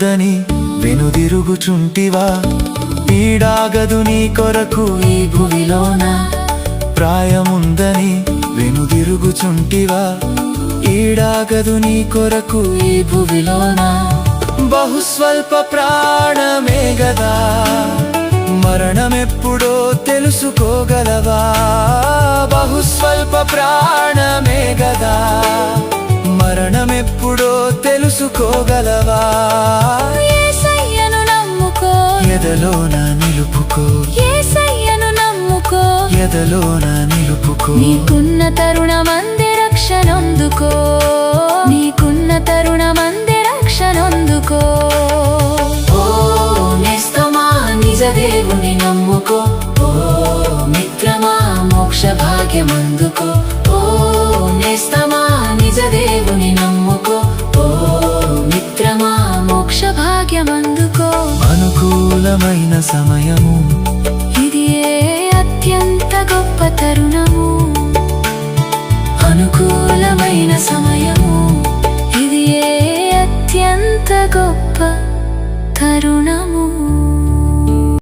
ప్రాయముందని వెనుదిరుగుచుంటివా ఈడాగదు నీ కొరకు ఈ భువిలోన ప్రాయముందని వెనుదిరుగుచుంటివా ఈడాగదు నీ కొరకు ఈ భువిలోన బహుస్వల్ప ప్రాణమే గదా మరణమెప్పుడో తెలుసుకోగలవా బహుస్వల్ప ప్రాణమే గదా మరణమెప్పుడో తెలుసుకోగలవా యేసయ్యను నమ్ముకో ఎదలోన నిలుపుకో యేసయ్యను నమ్ముకో ఎదలోన నిలుపుకో నీకున్న తరుణమందే రక్షణొందుకో నీకున్న తరుణమందే రక్షణొందుకో ఓ నేస్తమా నిజ దేవుని నమ్ముకో ఓ మిత్రమా మోక్ష భాగ్యమందుకో ఓ నేస్తమా నిజ దేవుని నమ్ముకో ఓ మిత్రమా మోక్ష భాగ్యమందుకో అనుకూలమైన సమయము ఇది అత్యంత గొప్ప తరుణము అనుకూలమైన సమయము ఇది అత్యంత గొప్ప తరుణము